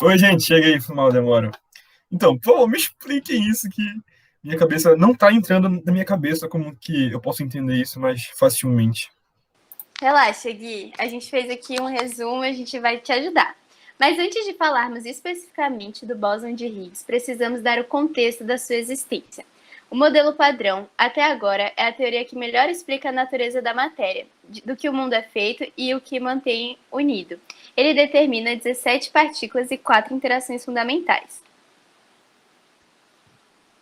Oi, gente, cheguei, foi mal, demora. Então, pô, me expliquem isso que minha cabeça não tá entrando na minha cabeça como que eu posso entender isso mais facilmente. Relaxa, Gui. A gente fez aqui um resumo e a gente vai te ajudar. Mas antes de falarmos especificamente do bóson de Higgs, precisamos dar o contexto da sua existência. O modelo padrão, até agora, é a teoria que melhor explica a natureza da matéria, do que o mundo é feito e o que mantém unido. Ele determina 17 partículas e 4 interações fundamentais.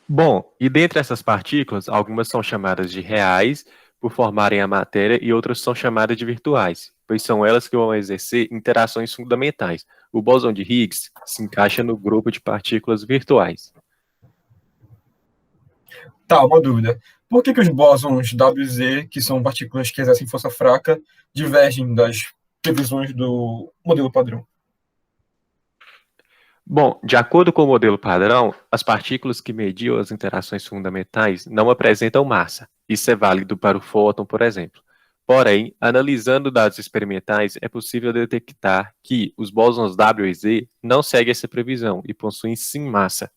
Bom, e dentre essas partículas, algumas são chamadas de reais, por formarem a matéria, e outras são chamadas de virtuais, pois são elas que vão exercer interações fundamentais. O bóson de Higgs se encaixa no grupo de partículas virtuais. Tá, uma dúvida. Por que os bósons W e Z, que são partículas que exercem força fraca, divergem das previsões do modelo padrão? Bom, de acordo com o modelo padrão, as partículas que mediam as interações fundamentais não apresentam massa. Isso é válido para o fóton, por exemplo. Porém, analisando dados experimentais, é possível detectar que os bósons W e Z não seguem essa previsão e possuem sim massa.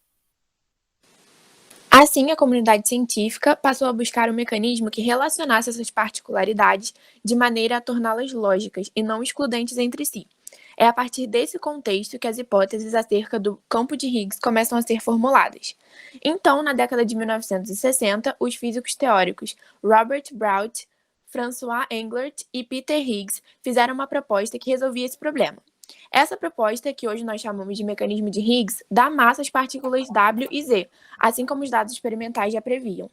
Assim, a comunidade científica passou a buscar um mecanismo que relacionasse essas particularidades de maneira a torná-las lógicas e não excludentes entre si. É a partir desse contexto que as hipóteses acerca do campo de Higgs começam a ser formuladas. Então, na década de 1960, os físicos teóricos Robert Brout, François Englert e Peter Higgs fizeram uma proposta que resolvia esse problema. Essa proposta, que hoje nós chamamos de mecanismo de Higgs, dá massa às partículas W e Z, assim como os dados experimentais já previam.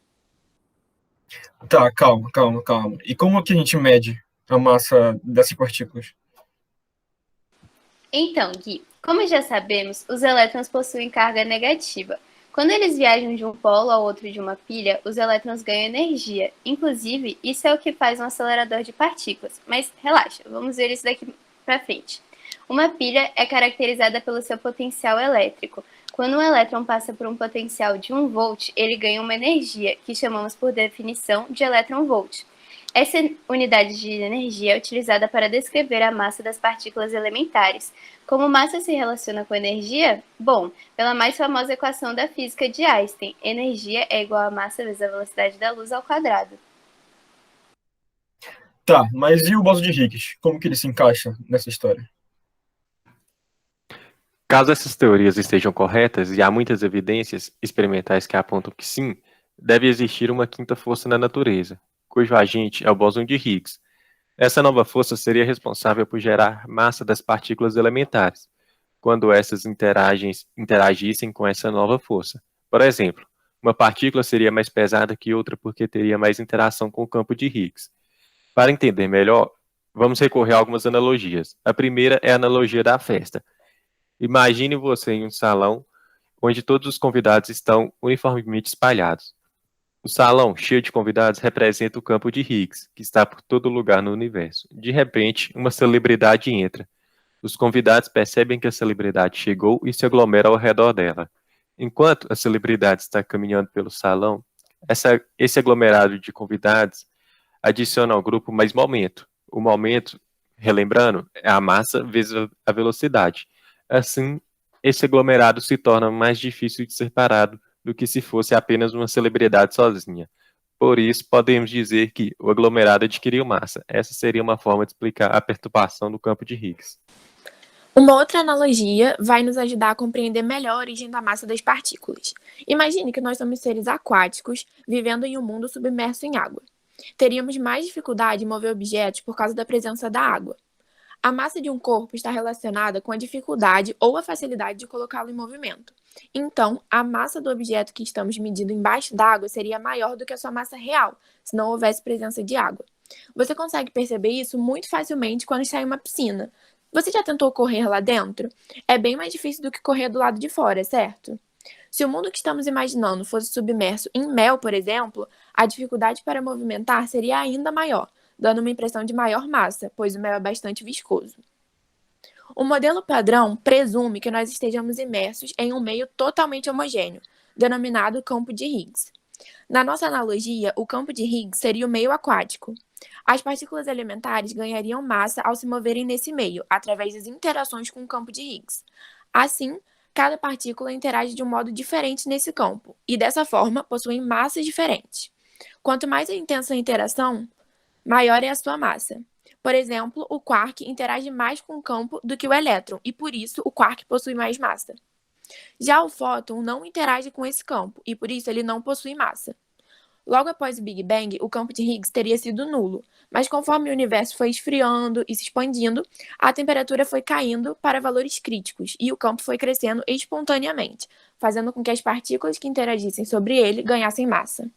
Tá, calma. E como que a gente mede a massa dessas partículas? Então, Gui, como já sabemos, os elétrons possuem carga negativa. Quando eles viajam de um polo ao outro de uma pilha, os elétrons ganham energia. Inclusive, isso é o que faz um acelerador de partículas. Mas relaxa, vamos ver isso daqui para frente. Uma pilha é caracterizada pelo seu potencial elétrico. Quando um elétron passa por um potencial de 1 volt, ele ganha uma energia, que chamamos por definição de elétron-volt. Essa unidade de energia é utilizada para descrever a massa das partículas elementares. Como massa se relaciona com energia? Bom, pela mais famosa equação da física de Einstein, energia é igual a massa vezes a velocidade da luz ao quadrado. Tá, mas e o bóson de Higgs? Como que ele se encaixa nessa história? Caso essas teorias estejam corretas, e há muitas evidências experimentais que apontam que sim, deve existir uma quinta força na natureza, cujo agente é o bóson de Higgs. Essa nova força seria responsável por gerar massa das partículas elementares, quando essas interagissem com essa nova força. Por exemplo, uma partícula seria mais pesada que outra porque teria mais interação com o campo de Higgs. Para entender melhor, vamos recorrer a algumas analogias. A primeira é a analogia da festa. Imagine você em um salão onde todos os convidados estão uniformemente espalhados. O salão, cheio de convidados, representa o campo de Higgs, que está por todo lugar no universo. De repente, uma celebridade entra. Os convidados percebem que a celebridade chegou e se aglomeram ao redor dela. Enquanto a celebridade está caminhando pelo salão, esse aglomerado de convidados adiciona ao grupo mais momento. O momento, relembrando, é a massa vezes a velocidade. Assim, esse aglomerado se torna mais difícil de ser parado do que se fosse apenas uma celebridade sozinha. Por isso, podemos dizer que o aglomerado adquiriu massa. Essa seria uma forma de explicar a perturbação do campo de Higgs. Uma outra analogia vai nos ajudar a compreender melhor a origem da massa das partículas. Imagine que nós somos seres aquáticos vivendo em um mundo submerso em água. Teríamos mais dificuldade em mover objetos por causa da presença da água. A massa de um corpo está relacionada com a dificuldade ou a facilidade de colocá-lo em movimento. Então, a massa do objeto que estamos medindo embaixo d'água seria maior do que a sua massa real, se não houvesse presença de água. Você consegue perceber isso muito facilmente quando está em uma piscina. Você já tentou correr lá dentro? É bem mais difícil do que correr do lado de fora, certo? Se o mundo que estamos imaginando fosse submerso em mel, por exemplo, a dificuldade para movimentar seria ainda maior, dando uma impressão de maior massa, pois o mel é bastante viscoso. O modelo padrão presume que nós estejamos imersos em um meio totalmente homogêneo, denominado campo de Higgs. Na nossa analogia, o campo de Higgs seria o meio aquático. As partículas elementares ganhariam massa ao se moverem nesse meio, através das interações com o campo de Higgs. Assim, cada partícula interage de um modo diferente nesse campo, e dessa forma possuem massas diferentes. Quanto mais intensa a interação, maior é a sua massa. Por exemplo, o quark interage mais com o campo do que o elétron, e por isso o quark possui mais massa. Já o fóton não interage com esse campo, e por isso ele não possui massa. Logo após o Big Bang, o campo de Higgs teria sido nulo, mas conforme o universo foi esfriando e se expandindo, a temperatura foi caindo para valores críticos e o campo foi crescendo espontaneamente, fazendo com que as partículas que interagissem sobre ele ganhassem massa.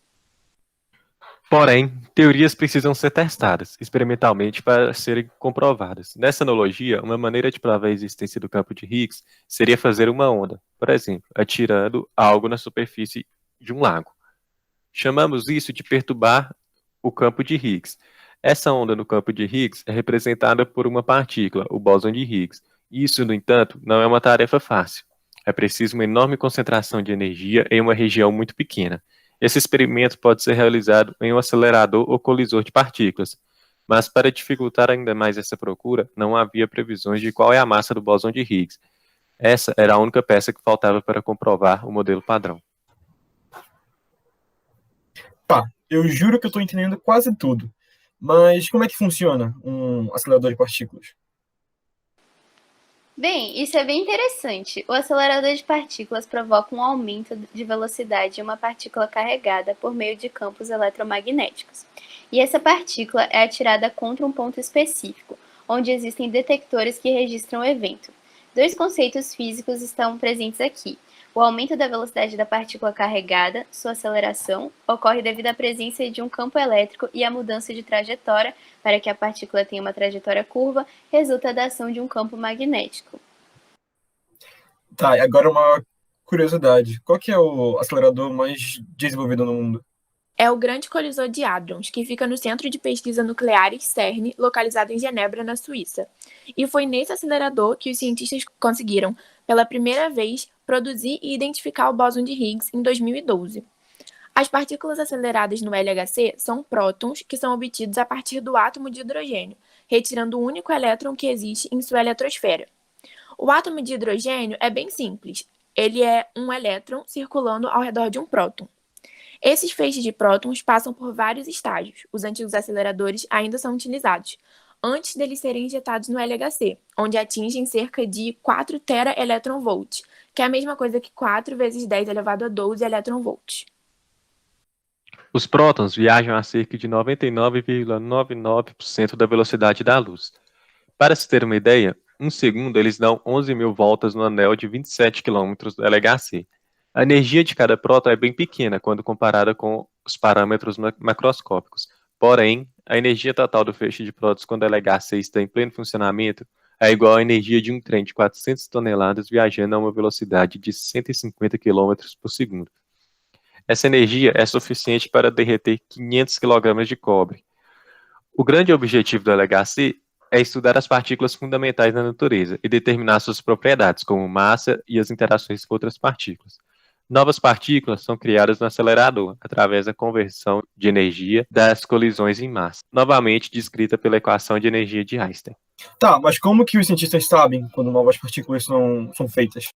Porém, teorias precisam ser testadas experimentalmente para serem comprovadas. Nessa analogia, uma maneira de provar a existência do campo de Higgs seria fazer uma onda, por exemplo, atirando algo na superfície de um lago. Chamamos isso de perturbar o campo de Higgs. Essa onda no campo de Higgs é representada por uma partícula, o bóson de Higgs. Isso, no entanto, não é uma tarefa fácil. É preciso uma enorme concentração de energia em uma região muito pequena. Esse experimento pode ser realizado em um acelerador ou colisor de partículas, mas para dificultar ainda mais essa procura, não havia previsões de qual é a massa do bóson de Higgs. Essa era a única peça que faltava para comprovar o modelo padrão. Tá, eu juro que eu estou entendendo quase tudo. Mas como é que funciona um acelerador de partículas? Bem, isso é bem interessante. O acelerador de partículas provoca um aumento de velocidade de uma partícula carregada por meio de campos eletromagnéticos. E essa partícula é atirada contra um ponto específico, onde existem detectores que registram o evento. Dois conceitos físicos estão presentes aqui. O aumento da velocidade da partícula carregada, sua aceleração, ocorre devido à presença de um campo elétrico e a mudança de trajetória para que a partícula tenha uma trajetória curva resulta da ação de um campo magnético. Tá, e agora uma curiosidade. Qual que é o acelerador mais desenvolvido no mundo? É o Grande Colisor de Hadrons, que fica no Centro de Pesquisa Nucleares CERN, localizado em Genebra, na Suíça. E foi nesse acelerador que os cientistas conseguiram, pela primeira vez, produzir e identificar o bóson de Higgs em 2012. As partículas aceleradas no LHC são prótons que são obtidos a partir do átomo de hidrogênio, retirando o único elétron que existe em sua eletrosfera. O átomo de hidrogênio é bem simples. Ele é um elétron circulando ao redor de um próton. Esses feixes de prótons passam por vários estágios. Os antigos aceleradores ainda são utilizados, antes deles serem injetados no LHC, onde atingem cerca de 4 tera-electronvolts, que é a mesma coisa que 4 vezes 10 elevado a 12 eletronvolts. Os prótons viajam a cerca de 99,99% da velocidade da luz. Para se ter uma ideia, um segundo eles dão 11.000 voltas no anel de 27 km do LHC. A energia de cada próton é bem pequena quando comparada com os parâmetros macroscópicos. Porém, a energia total do feixe de prótons quando o LHC está em pleno funcionamento é igual à energia de um trem de 400 toneladas viajando a uma velocidade de 150 km por segundo. Essa energia é suficiente para derreter 500 kg de cobre. O grande objetivo do LHC é estudar as partículas fundamentais da natureza e determinar suas propriedades, como massa e as interações com outras partículas. Novas partículas são criadas no acelerador, através da conversão de energia das colisões em massa, novamente descrita pela equação de energia de Einstein. Tá, mas como que os cientistas sabem quando novas partículas são feitas?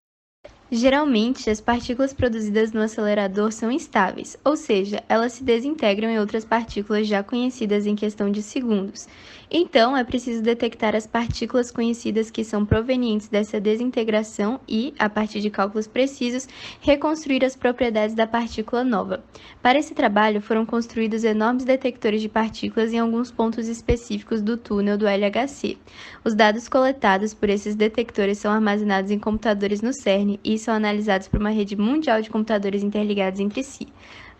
Geralmente, as partículas produzidas no acelerador são instáveis, ou seja, elas se desintegram em outras partículas já conhecidas em questão de segundos. Então, é preciso detectar as partículas conhecidas que são provenientes dessa desintegração e, a partir de cálculos precisos, reconstruir as propriedades da partícula nova. Para esse trabalho, foram construídos enormes detectores de partículas em alguns pontos específicos do túnel do LHC. Os dados coletados por esses detectores são armazenados em computadores no CERN e são analisados por uma rede mundial de computadores interligados entre si.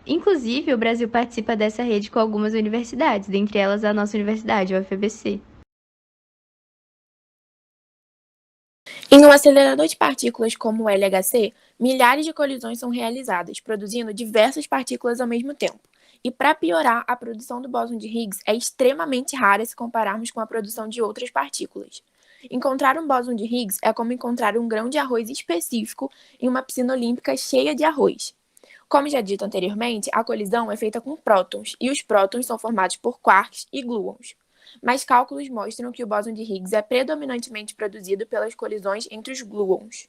Inclusive, o Brasil participa dessa rede com algumas universidades, dentre elas a nossa universidade, a UFABC. Em um acelerador de partículas como o LHC, milhares de colisões são realizadas, produzindo diversas partículas ao mesmo tempo. E para piorar, a produção do bóson de Higgs é extremamente rara se compararmos com a produção de outras partículas. Encontrar um bóson de Higgs é como encontrar um grão de arroz específico em uma piscina olímpica cheia de arroz. Como já dito anteriormente, a colisão é feita com prótons, e os prótons são formados por quarks e gluons. Mas cálculos mostram que o bóson de Higgs é predominantemente produzido pelas colisões entre os gluons.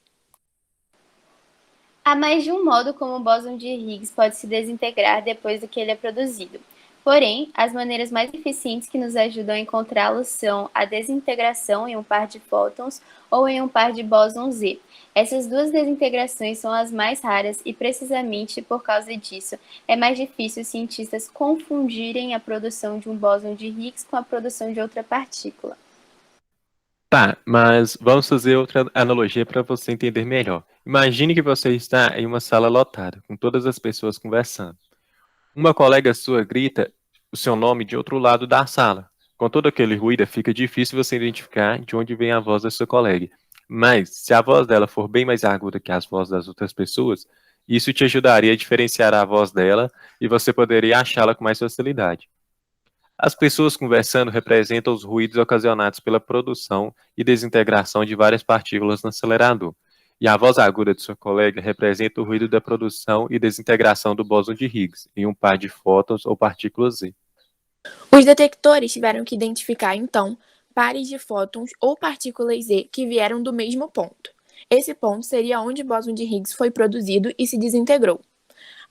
Há mais de um modo como o bóson de Higgs pode se desintegrar depois do que ele é produzido. Porém, as maneiras mais eficientes que nos ajudam a encontrá-lo são a desintegração em um par de fótons ou em um par de bóson Z. Essas duas desintegrações são as mais raras e, precisamente por causa disso, é mais difícil os cientistas confundirem a produção de um bóson de Higgs com a produção de outra partícula. Tá, mas vamos fazer outra analogia para você entender melhor. Imagine que você está em uma sala lotada, com todas as pessoas conversando. Uma colega sua grita o seu nome de outro lado da sala. Com todo aquele ruído, fica difícil você identificar de onde vem a voz da sua colega. Mas, se a voz dela for bem mais aguda que as vozes das outras pessoas, isso te ajudaria a diferenciar a voz dela e você poderia achá-la com mais facilidade. As pessoas conversando representam os ruídos ocasionados pela produção e desintegração de várias partículas no acelerador. E a voz aguda de sua colega representa o ruído da produção e desintegração do bóson de Higgs em um par de fótons ou partículas Z. Os detectores tiveram que identificar, então, pares de fótons ou partículas Z que vieram do mesmo ponto. Esse ponto seria onde o bóson de Higgs foi produzido e se desintegrou.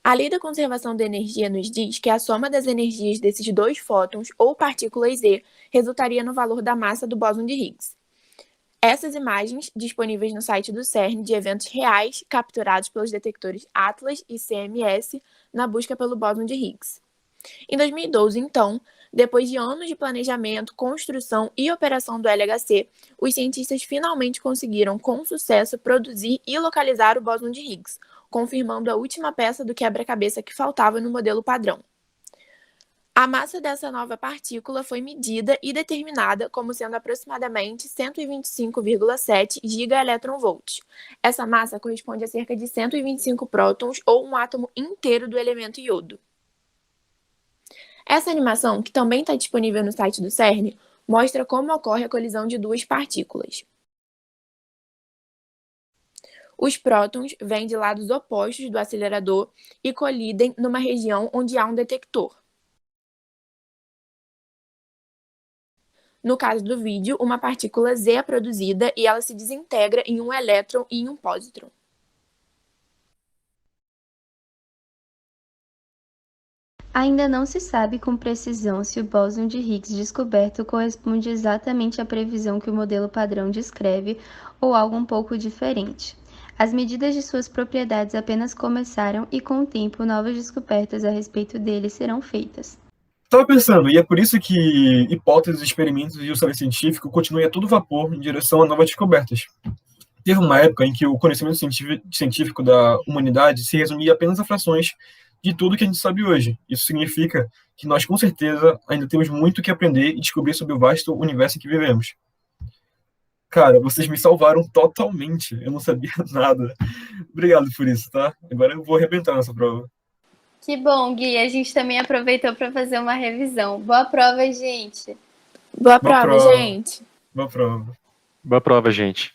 A lei da conservação da energia nos diz que a soma das energias desses dois fótons ou partículas Z resultaria no valor da massa do bóson de Higgs. Essas imagens, disponíveis no site do CERN de eventos reais capturados pelos detectores Atlas e CMS na busca pelo bóson de Higgs. Em 2012, então, depois de anos de planejamento, construção e operação do LHC, os cientistas finalmente conseguiram, com sucesso, produzir e localizar o bóson de Higgs, confirmando a última peça do quebra-cabeça que faltava no modelo padrão. A massa dessa nova partícula foi medida e determinada como sendo aproximadamente 125,7 gigaelectronvolts. Essa massa corresponde a cerca de 125 prótons ou um átomo inteiro do elemento iodo. Essa animação, que também está disponível no site do CERN, mostra como ocorre a colisão de duas partículas. Os prótons vêm de lados opostos do acelerador e colidem numa região onde há um detector. No caso do vídeo, uma partícula Z é produzida e ela se desintegra em um elétron e em um pósitron. Ainda não se sabe com precisão se o bóson de Higgs descoberto corresponde exatamente à previsão que o modelo padrão descreve ou algo um pouco diferente. As medidas de suas propriedades apenas começaram e, com o tempo, novas descobertas a respeito dele serão feitas. Estava pensando, e é por isso que hipóteses, experimentos e o saber científico continuam a todo vapor em direção a novas descobertas. Teve uma época em que o conhecimento científico da humanidade se resumia apenas a frações de tudo que a gente sabe hoje. Isso significa que nós, com certeza, ainda temos muito que aprender e descobrir sobre o vasto universo em que vivemos. Cara, vocês me salvaram totalmente. Eu não sabia nada. Obrigado por isso, tá? Agora eu vou arrebentar nessa prova. Que bom, Gui. A gente também aproveitou para fazer uma revisão. Boa prova, gente. Boa prova, gente. Boa prova. Boa prova, gente.